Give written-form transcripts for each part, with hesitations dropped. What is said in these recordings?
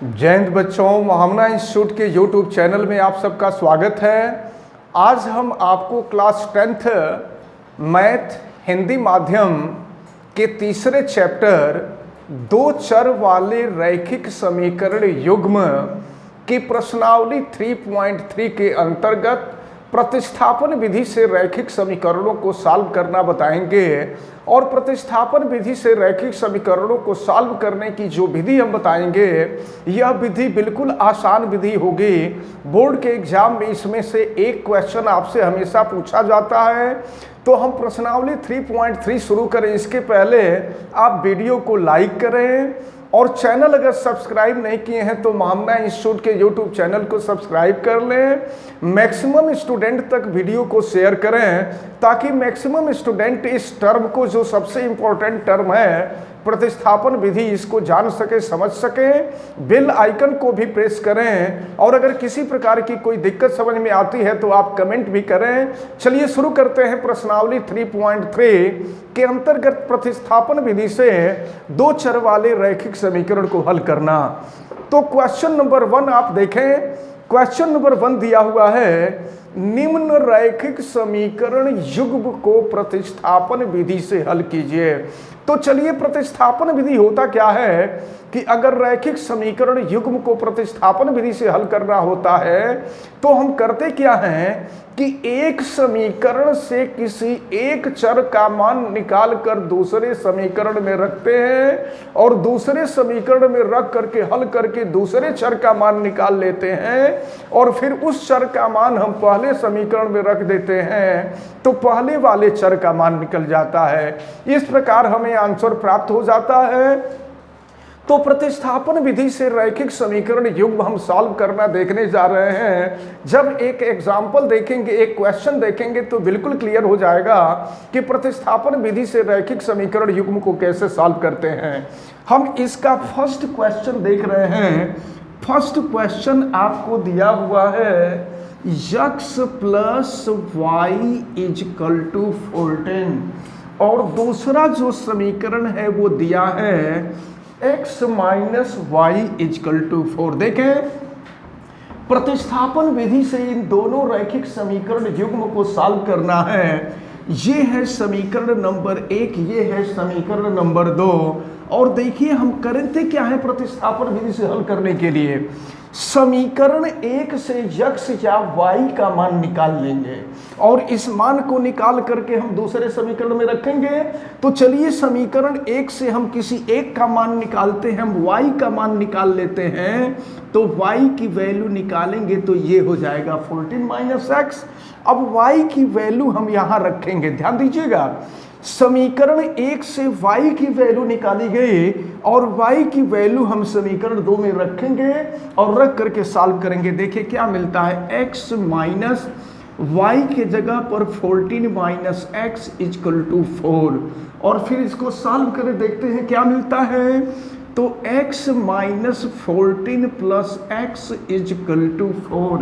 जय हिंद बच्चों, महामना इंस्टीट्यूट के यूट्यूब चैनल में आप सबका स्वागत है। आज हम आपको क्लास 10th मैथ हिंदी माध्यम के तीसरे चैप्टर दो चर वाले रैखिक समीकरण युग्म की प्रश्नावली 3.3 के अंतर्गत प्रतिस्थापन विधि से रैखिक समीकरणों को सॉल्व करना बताएंगे। और प्रतिस्थापन विधि से रैखिक समीकरणों को सॉल्व करने की जो विधि हम बताएंगे, यह विधि बिल्कुल आसान विधि होगी। बोर्ड के एग्जाम में इसमें से एक क्वेश्चन आपसे हमेशा पूछा जाता है। तो हम प्रश्नावली 3.3 शुरू करें इसके पहले आप वीडियो को लाइक करें और चैनल अगर सब्सक्राइब नहीं किए हैं तो महामना इंस्टीट्यूट के यूट्यूब चैनल को सब्सक्राइब कर लें। मैक्सिमम स्टूडेंट तक वीडियो को शेयर करें ताकि मैक्सिमम स्टूडेंट इस टर्म को, जो सबसे इम्पोर्टेंट टर्म है प्रतिस्थापन विधि, इसको जान सके, समझ सके। बेल आइकन को भी प्रेस करें और अगर किसी प्रकार की कोई दिक्कत समझ में आती है तो आप कमेंट भी करें। चलिए शुरू करते हैं प्रश्नावली 3.3 के अंतर्गत प्रतिस्थापन विधि से दो चर वाले रैखिक समीकरण को हल करना। तो क्वेश्चन नंबर 1 आप देखें। क्वेश्चन नंबर 1 दिया हुआ है, निम्न रैखिक समीकरण युग्म को प्रतिस्थापन विधि से हल कीजिए। तो चलिए, प्रतिस्थापन विधि होता क्या है कि अगर रैखिक समीकरण युग्म को प्रतिस्थापन विधि से हल करना होता है तो हम करते क्या हैं कि एक समीकरण से किसी एक चर का मान निकाल कर दूसरे समीकरण में रखते हैं और दूसरे समीकरण में रख करके हल करके दूसरे चर का मान निकाल लेते हैं और फिर उस चर का मान हम पहले समीकरण में रख देते हैं तो पहले वाले चर का मान निकल जाता है। इस प्रकार हमें आंसर प्राप्त हो जाता है। तो प्रतिस्थापन विधि से रैखिक समीकरण युग्म हम सॉल्व करना देखने जा रहे हैं। जब एक एग्जाम्पल देखेंगे, एक क्वेश्चन देखेंगे तो बिल्कुल क्लियर हो जाएगा कि प्रतिस्थापन विधि से रैखिक समीकरण युग्म को कैसे सॉल्व करते हैं। हम इसका फर्स्ट क्वेश्चन देख रहे हैं। फर्स्ट क्वेश्चन आपको दिया हुआ है x plus Y equal to 14 और दूसरा जो समीकरण है वो दिया है x minus Y equal to 4। देखें, प्रतिस्थापन विधि से इन दोनों रैखिक समीकरण युग्म को सॉल्व करना है। ये है समीकरण नंबर 1, ये है समीकरण नंबर 2। और देखिए हम करते क्या है प्रतिस्थापन विधि से हल करने के लिए, समीकरण 1 से x या y का मान निकाल लेंगे और इस मान को निकाल करके हम दूसरे समीकरण में रखेंगे। तो चलिए, समीकरण 1 से हम किसी एक का मान निकालते हैं, हम y का मान निकाल लेते हैं। तो y की वैल्यू निकालेंगे तो ये हो जाएगा 14 माइनस x। अब y की वैल्यू हम यहाँ रखेंगे, ध्यान दीजिएगा। समीकरण 1 से y की वैल्यू निकाली गई और y की वैल्यू हम समीकरण 2 में रखेंगे और रख करके सॉल्व करेंगे। देखिए क्या मिलता है, x माइनस y के जगह पर 14 माइनस x इजकल टू 4 और फिर इसको सॉल्व करें, देखते हैं क्या मिलता है। तो x minus 14 plus x equal to 4,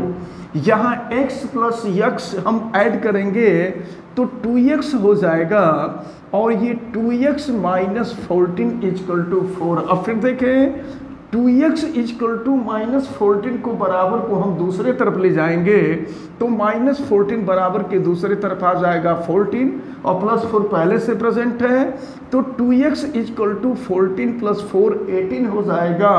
यहाँ x प्लस x हम ऐड करेंगे तो 2x हो जाएगा और ये 2x माइनस 14 इजकल टू 4। अब फिर देखें, 2x इजकल टू माइनस 14 को बराबर को हम दूसरे तरफ ले जाएंगे तो माइनस 14 बराबर के दूसरे तरफ आ जाएगा 14 और प्लस 4 पहले से प्रेजेंट है। तो 2x इजकल टू 14 प्लस 4 18 हो जाएगा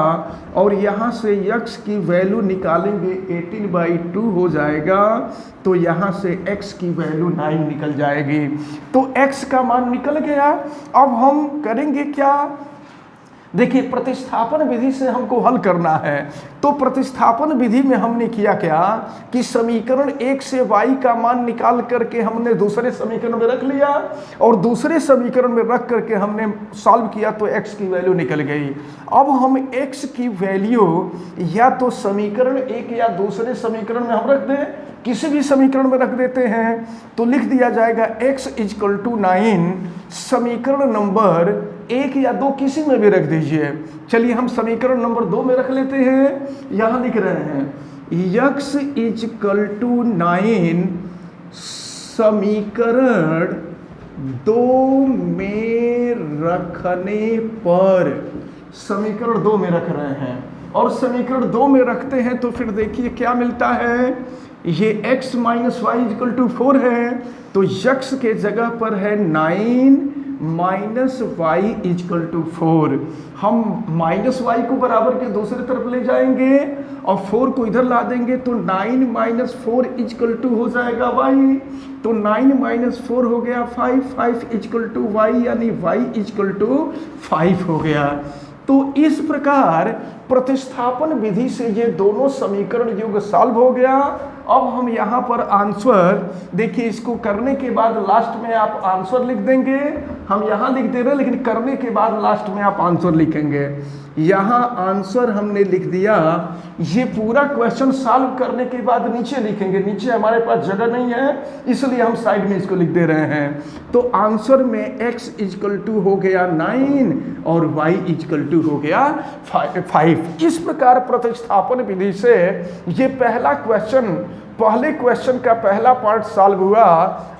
और यहाँ से x की वैल्यू निकालेंगे 18/2 हो जाएगा। तो यहाँ से x की वैल्यू 9 निकल जाएगी। तो x का मान निकल गया। अब हम करेंगे क्या, देखिए प्रतिस्थापन विधि से हमको हल करना है। तो प्रतिस्थापन विधि में हमने किया क्या कि समीकरण 1 से y का मान निकाल करके हमने दूसरे समीकरण में रख लिया और दूसरे समीकरण में रख करके हमने सॉल्व किया तो x की वैल्यू निकल गई। अब हम x की वैल्यू या तो समीकरण 1 या दूसरे समीकरण में हम रख दें, किसी भी समीकरण में रख देते हैं तो लिख दिया जाएगा x इजकल टू 9। समीकरण नंबर 1 या 2 किसी में भी रख दीजिए। चलिए हम समीकरण नंबर 2 में रख लेते हैं। यहाँ लिख रहे हैं x इजकल टू 9 समीकरण 2 में रखने पर, समीकरण 2 में रख रहे हैं और समीकरण 2 में रखते हैं तो फिर देखिए क्या मिलता है, ये x minus Y equal to 4 है, तो x के जगह पर है 9 माइनस वाई इक्वल टू 4। हम माइनस वाई को बराबर के दूसरी तरफ ले जाएंगे और 4 को इधर ला देंगे तो 9 माइनस 4 इक्वल टू हो जाएगा y, तो 9 माइनस 4 हो गया 5, 5 इक्वल टू y, यानी y इक्वल टू 5 हो गया। तो इस प्रकार प्रतिस्थापन विधि से ये दोनों समीकरण युग सॉल्व हो गया। अब हम यहाँ पर आंसर देखिए, इसको करने के बाद लास्ट में आप आंसर लिख देंगे, हम यहाँ लिख दे रहे हैं लेकिन करने के बाद लास्ट में आप आंसर लिखेंगे। यहाँ आंसर हमने लिख दिया, ये पूरा क्वेश्चन सॉल्व करने के बाद नीचे लिखेंगे, नीचे हमारे पास जगह नहीं है इसलिए हम साइड में इसको लिख दे रहे हैं। तो आंसर में x इक्वल टू हो गया 9 और y इक्वल टू हो गया 5। इस प्रकार प्रतिस्थापन विधि से ये पहले क्वेश्चन का पहला पार्ट सॉल्व हुआ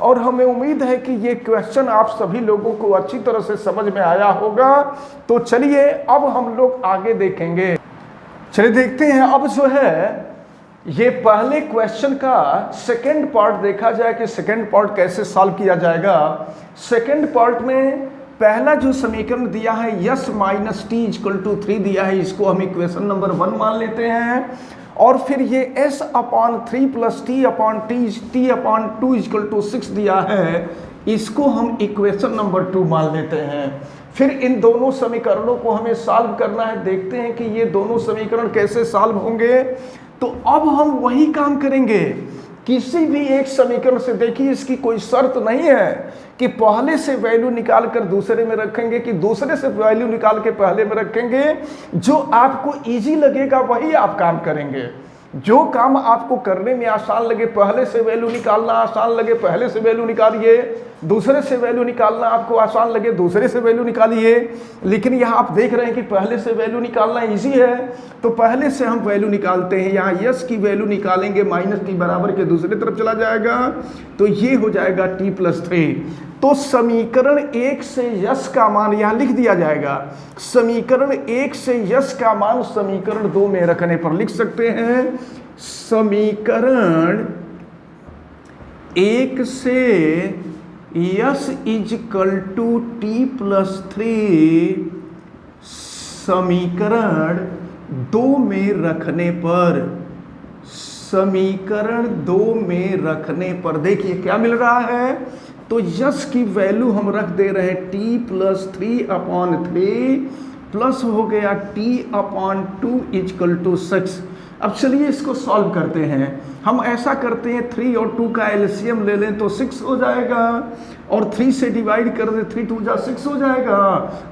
और हमें उम्मीद है कि ये क्वेश्चन आप सभी लोगों को अच्छी तरह से समझ में आया होगा। तो चलिए अब हम लोग आगे देखेंगे। चलिए देखते हैं अब जो है ये पहले क्वेश्चन का सेकंड पार्ट देखा जाए कि सेकंड पार्ट कैसे सॉल्व किया जाएगा। सेकंड पार्ट में पहला जो समीकरण दिया है S minus T equal to 3 दिया है, इसको हम इक्वेशन नंबर 1 मान लेते हैं। और फिर ये s upon 3 plus T upon T upon 2 equal to 6 दिया है, इसको हम इक्वेशन नंबर 2 मान लेते हैं। फिर इन दोनों समीकरणों को हमें सॉल्व करना है, देखते हैं कि ये दोनों समीकरण कैसे सॉल्व होंगे। तो अब हम वही काम करेंगे, किसी भी एक समीकरण से देखिए इसकी कोई शर्त नहीं है कि पहले से वैल्यू निकाल कर दूसरे में रखेंगे कि दूसरे से वैल्यू निकाल के पहले में रखेंगे। जो आपको इजी लगेगा वही आप काम करेंगे, जो काम आपको करने में आसान लगे, पहले से वैल्यू निकालना आसान लगे पहले से वैल्यू निकालिए, दूसरे से वैल्यू निकालना आपको आसान लगे दूसरे से वैल्यू निकालिए। लेकिन यहाँ आप देख रहे हैं कि पहले से वैल्यू निकालना इजी है तो पहले से हम वैल्यू निकालते हैं। यहाँ यस की वैल्यू निकालेंगे, माइनस टी बराबर के दूसरी तरफ चला जाएगा तो ये हो जाएगा टी प्लस 3। तो समीकरण 1 से यस का मान यहाँ लिख दिया जाएगा। समीकरण 1 से यस का मान समीकरण 2 में रखने पर लिख सकते हैं। समीकरण 1 से S equal to T plus 3 समीकरण 2 में रखने पर, समीकरण 2 में रखने पर देखिए क्या मिल रहा है। तो यस की वैल्यू हम रख दे रहे हैं टी प्लस 3 अपॉन 3 प्लस हो गया टी अपॉन 2 इक्वल टू 6। अब चलिए इसको सॉल्व करते हैं। हम ऐसा करते हैं 3 और 2 का एलसीएम ले लें तो 6 हो जाएगा और 3 से डिवाइड कर दें 3 2 जा 6 हो जाएगा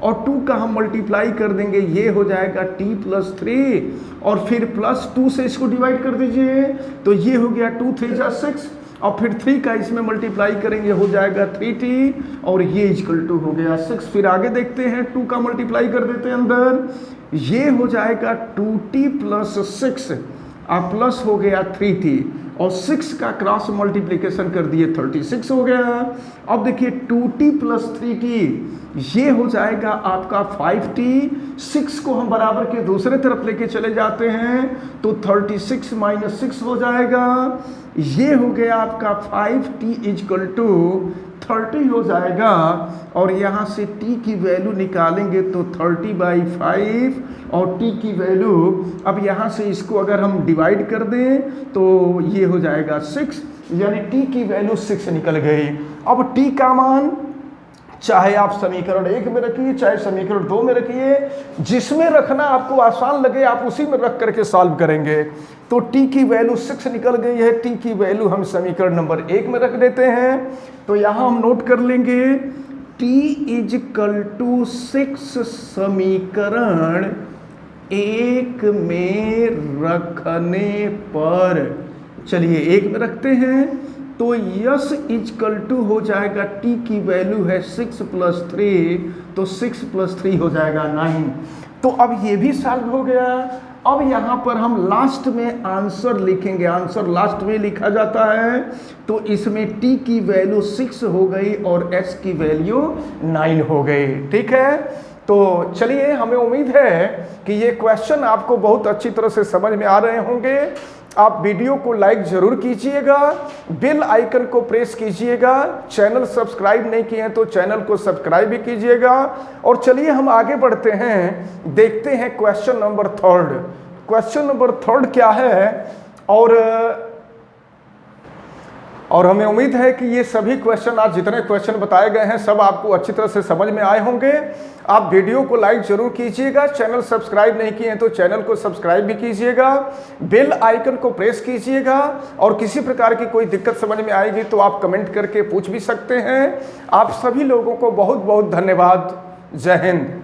और 2 का हम मल्टीप्लाई कर देंगे, ये हो जाएगा t प्लस 3 और फिर प्लस 2 से इसको डिवाइड कर दीजिए तो ये हो गया 2 3 जा 6 और फिर 3 का इसमें मल्टीप्लाई करेंगे हो जाएगा 3t और ये इक्वल टू हो गया 6। फिर आगे देखते हैं 2 का मल्टीप्लाई कर देते हैं अंदर, ये हो जाएगा 2t प्लस 6 और प्लस हो गया 3t और 6 का क्रॉस मल्टीप्लिकेशन कर दिए 36 हो गया। अब देखिए 2t प्लस 3t ये हो जाएगा आपका 5t, 6 को हम बराबर के दूसरे तरफ लेके चले जाते हैं तो 36 माइनस 6 हो जाएगा, ये हो गया आपका 5t इक्वल टू 30 हो जाएगा और यहाँ से t की वैल्यू निकालेंगे तो 30/5 और t की वैल्यू, अब यहाँ से इसको अगर हम डिवाइड कर दें तो ये हो जाएगा 6, यानी t की वैल्यू 6 निकल गई। अब t का मान चाहे आप समीकरण 1 में रखिए चाहे समीकरण 2 में रखिए, जिसमें रखना आपको आसान लगे आप उसी में रख करके सॉल्व करेंगे। तो t की वैल्यू 6 निकल गई है, t की वैल्यू हम समीकरण नंबर 1 में रख देते हैं। तो यहाँ हम नोट कर लेंगे t इक्वल टू 6 समीकरण 1 में रखने पर, चलिए 1 में रखते हैं तो यस इक्वल टू हो जाएगा t की वैल्यू है 6 प्लस 3 तो 6 प्लस 3 हो जाएगा 9। तो अब ये भी सॉल्व हो गया। अब यहाँ पर हम लास्ट में आंसर लिखेंगे, आंसर लास्ट में लिखा जाता है तो इसमें t की वैल्यू 6 हो गई और s की वैल्यू 9 हो गई। ठीक है, तो चलिए, हमें उम्मीद है कि ये क्वेश्चन आपको बहुत अच्छी तरह से समझ में आ रहे होंगे। आप वीडियो को लाइक जरूर कीजिएगा, बेल आइकन को प्रेस कीजिएगा, चैनल सब्सक्राइब नहीं किए हैं तो चैनल को सब्सक्राइब भी कीजिएगा। और चलिए हम आगे बढ़ते हैं, देखते हैं question number third. Question number third क्या है, और हमें उम्मीद है कि ये सभी क्वेश्चन, आज जितने क्वेश्चन बताए गए हैं सब आपको अच्छी तरह से समझ में आए होंगे। आप वीडियो को लाइक जरूर कीजिएगा, चैनल सब्सक्राइब नहीं किए हैं तो चैनल को सब्सक्राइब भी कीजिएगा, बेल आइकन को प्रेस कीजिएगा। और किसी प्रकार की कोई दिक्कत समझ में आएगी तो आप कमेंट करके पूछ भी सकते हैं। आप सभी लोगों को बहुत बहुत धन्यवाद। जय हिंद।